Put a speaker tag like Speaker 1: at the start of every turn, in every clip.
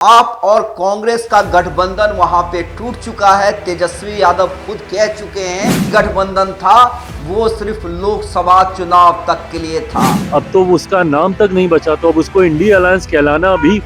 Speaker 1: आप और कांग्रेस का गठबंधन वहां पे टूट चुका है। तेजस्वी यादव खुद कह चुके हैं गठबंधन था वो सिर्फ लोकसभा चुनाव तक के लिए था।
Speaker 2: अब तो उसका नाम तक नहीं बचा, तो अब उसको इंडिया अलायंस कहलाना भी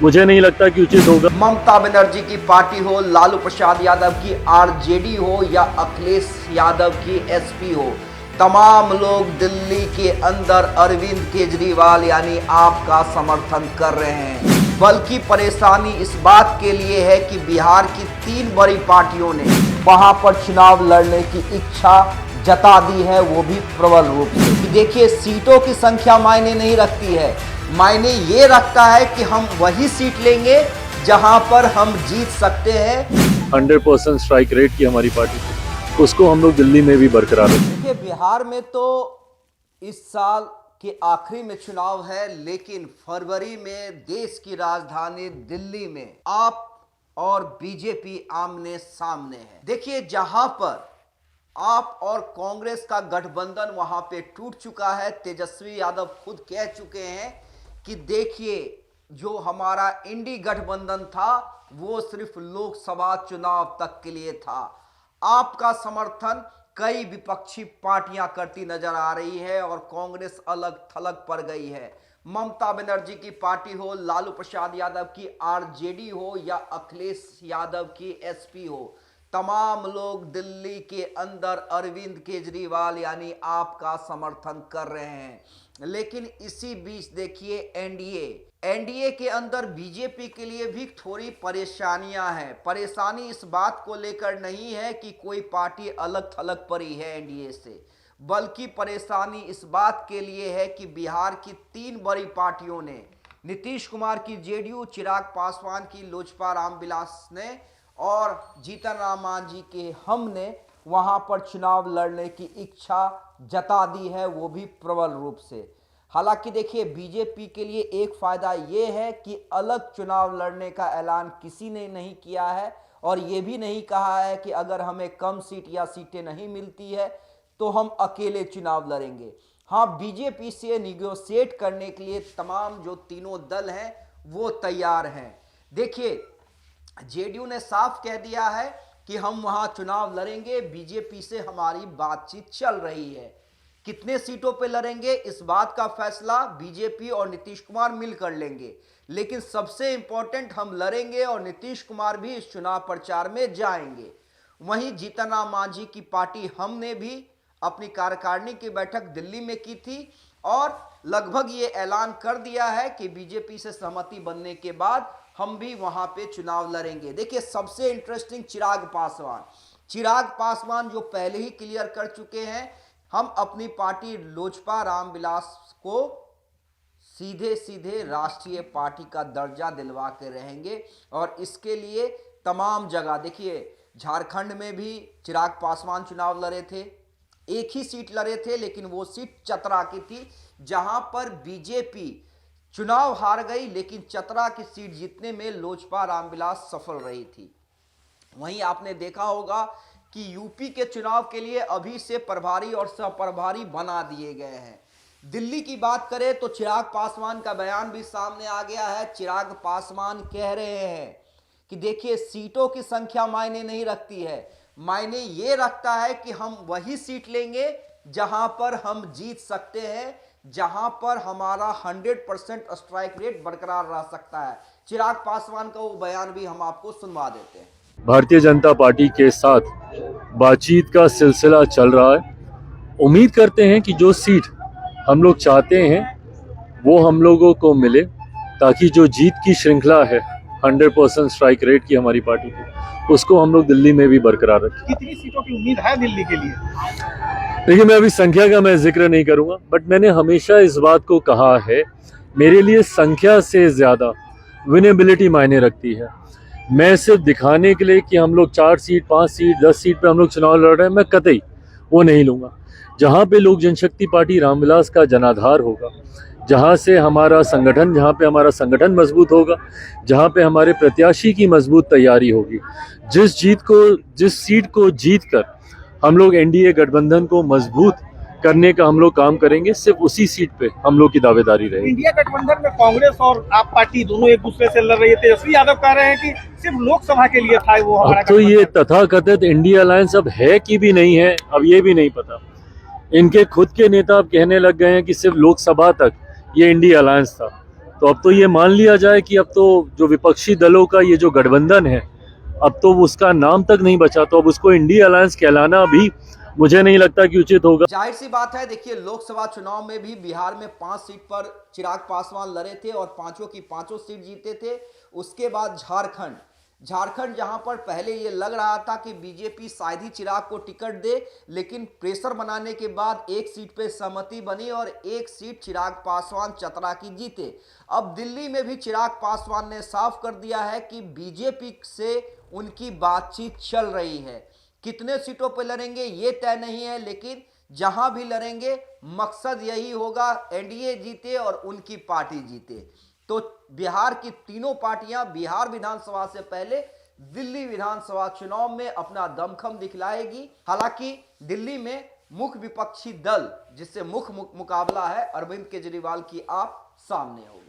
Speaker 2: मुझे नहीं लगता कि उचित होगा।
Speaker 1: ममता बनर्जी की पार्टी हो, लालू प्रसाद यादव की आरजेडी हो या अखिलेश यादव की एसपी हो, तमाम लोग दिल्ली के अंदर अरविंद केजरीवाल यानी आपका समर्थन कर रहे हैं। बल्कि परेशानी इस बात के लिए है कि बिहार की 3 बड़ी पार्टियों ने वहां पर चुनाव लड़ने की इच्छा जता दी है, वो भी प्रबल रूप से। कि देखिए, सीटों की संख्या मायने नहीं रखती है, मायने ये रखता है कि हम वही सीट लेंगे जहां पर हम जीत सकते हैं।
Speaker 2: 100% स्ट्राइक रेट की हमारी पार्टी थी, उसको हम लोग दिल्ली में भी बरकरार रखें।
Speaker 1: देखिए, बिहार में तो इस साल के आखिरी में चुनाव है, लेकिन फरवरी में देश की राजधानी दिल्ली में आप और बीजेपी आमने सामने है। देखिए, जहां पर आप और कांग्रेस का गठबंधन वहां पे टूट चुका है। तेजस्वी यादव खुद कह चुके हैं कि देखिए, जो हमारा इंडी गठबंधन था वो सिर्फ लोकसभा चुनाव तक के लिए था। आपका समर्थन कई विपक्षी पार्टियां करती नजर आ रही है और कांग्रेस अलग थलग पड़ गई है। ममता बनर्जी की पार्टी हो, लालू प्रसाद यादव की आरजेडी हो या अखिलेश यादव की एसपी हो, तमाम लोग दिल्ली के अंदर अरविंद केजरीवाल यानी आपका समर्थन कर रहे हैं। लेकिन इसी बीच देखिए, एनडीए के अंदर बीजेपी के लिए भी थोड़ी परेशानियां हैं। परेशानी इस बात को लेकर नहीं है कि कोई पार्टी अलग थलग पड़ी है एनडीए से, बल्कि परेशानी इस बात के लिए है कि बिहार की 3 बड़ी पार्टियों ने, नीतीश कुमार की जेडीयू, चिराग पासवान की लोजपा रामविलास ने और जीतन राम मांझी के हमने वहां पर चुनाव लड़ने की इच्छा जता दी है, वो भी प्रबल रूप से। हालांकि देखिए, बीजेपी के लिए एक फायदा ये है कि अलग चुनाव लड़ने का ऐलान किसी ने नहीं किया है और ये भी नहीं कहा है कि अगर हमें कम सीट या सीटें नहीं मिलती है तो हम अकेले चुनाव लड़ेंगे। हाँ, बीजेपी से निगोशिएट करने के लिए तमाम जो तीनों दल हैं वो तैयार हैं। देखिए, जेडीयू ने साफ कह दिया है कि हम वहां चुनाव लड़ेंगे, बीजेपी से हमारी बातचीत चल रही है। कितने सीटों पे लड़ेंगे इस बात का फैसला बीजेपी और नीतीश कुमार मिलकर लेंगे, लेकिन सबसे इंपॉर्टेंट, हम लड़ेंगे और नीतीश कुमार भी इस चुनाव प्रचार में जाएंगे। वहीं जीतन राम मांझी की पार्टी हमने भी अपनी कार्यकारिणी की बैठक दिल्ली में की थी और लगभग ये ऐलान कर दिया है कि बीजेपी से सहमति बनने के बाद हम भी वहां पे चुनाव लड़ेंगे। देखिए, सबसे इंटरेस्टिंग चिराग पासवान जो पहले ही क्लियर कर चुके हैं, हम अपनी पार्टी लोजपा रामविलास को सीधे सीधे राष्ट्रीय पार्टी का दर्जा दिलवा के रहेंगे और इसके लिए तमाम जगह, देखिए, झारखंड में भी चिराग पासवान चुनाव लड़े थे, एक ही सीट लड़े थे, लेकिन वो सीट चतरा की थी जहां पर बीजेपी चुनाव हार गई, लेकिन चतरा की सीट जीतने में लोजपा रामविलास सफल रही थी। वहीं आपने देखा होगा कि यूपी के चुनाव के लिए अभी से प्रभारी और सहप्रभारी बना दिए गए हैं। दिल्ली की बात करें तो चिराग पासवान का बयान भी सामने आ गया है। चिराग पासवान कह रहे हैं कि देखिए, सीटों की संख्या मायने नहीं रखती है, मायने ये रखता है कि हम वही सीट लेंगे जहां पर हम जीत सकते हैं, जहां पर हमारा 100% स्ट्राइक रेट बरकरार रह सकता है। चिराग पासवान का वो बयान भी हम आपको सुनवा देते हैं।
Speaker 2: भारतीय जनता पार्टी के साथ बातचीत का सिलसिला चल रहा है। उम्मीद करते हैं कि जो सीट हम लोग चाहते हैं वो हम लोगों को मिले, ताकि जो जीत की श्रृंखला है 100% स्ट्राइक रेट की हमारी पार्टी की, उसको हम लोग दिल्ली में भी बरकरार रखें।
Speaker 3: कितनी सीटों की उम्मीद है दिल्ली के लिए?
Speaker 2: देखिए, मैं अभी संख्या का मैं जिक्र नहीं करूंगा, बट मैंने हमेशा इस बात को कहा है, मेरे लिए संख्या से ज्यादा विनेबिलिटी मायने रखती है। मैं सिर्फ दिखाने के लिए कि हम लोग 4 सीट, 5 सीट, 10 सीट पे हम लोग चुनाव लड़ रहे हैं, मैं कतई वो नहीं लूँगा। जहाँ पे लोक जनशक्ति पार्टी रामविलास का जनाधार होगा, जहाँ पे हमारा संगठन मजबूत होगा, जहाँ पे हमारे प्रत्याशी की मजबूत तैयारी होगी, जिस सीट को जीत कर हम लोग एनडीए गठबंधन को मजबूत करने का हम लोग काम करेंगे। सिर्फ उसी सीट पे हम लोग की दावेदारी रहेगी।
Speaker 3: इंडिया गठबंधन में कांग्रेस और आप पार्टी दोनों एक दूसरे से लड़ रही है। तेजस्वी यादव कह रहे हैं कि सिर्फ लोकसभा के लिए था वो हमारा
Speaker 2: अब तो ये
Speaker 3: गठबंधन।
Speaker 2: तथाकथित इंडिया अलायंस अब है कि भी नहीं है, अब ये भी नहीं पता। इनके खुद के नेता अब कहने लग गए हैं कि सिर्फ लोकसभा तक ये इंडिया अलायंस था। तो अब तो ये मान लिया जाए कि अब तो जो विपक्षी दलों का ये जो गठबंधन है, अब तो उसका नाम तक नहीं बचा, तो अब उसको इंडिया अलायंस कहलाना भी मुझे नहीं लगता कि उचित होगा।
Speaker 1: जाहिर सी बात है, देखिए लोकसभा चुनाव में भी बिहार में 5 सीट पर चिराग पासवान लड़े थे और पांचों की पांचों सीट जीते थे। उसके बाद झारखंड जहां पर पहले ये लग रहा था कि बीजेपी शायद ही चिराग को टिकट दे, लेकिन प्रेशर बनाने के बाद एक सीट पे सहमति बनी और एक सीट चिराग पासवान चतरा की जीते। अब दिल्ली में भी चिराग पासवान ने साफ कर दिया है कि बीजेपी से उनकी बातचीत चल रही है। कितने सीटों पर लड़ेंगे ये तय नहीं है, लेकिन जहां भी लड़ेंगे मकसद यही होगा एनडीए जीते और उनकी पार्टी जीते। तो बिहार की तीनों पार्टियां बिहार विधानसभा से पहले दिल्ली विधानसभा चुनाव में अपना दमखम दिखलाएगी। हालांकि दिल्ली में मुख्य विपक्षी दल जिससे मुख्य मुकाबला है अरविंद केजरीवाल की आप सामने होगी।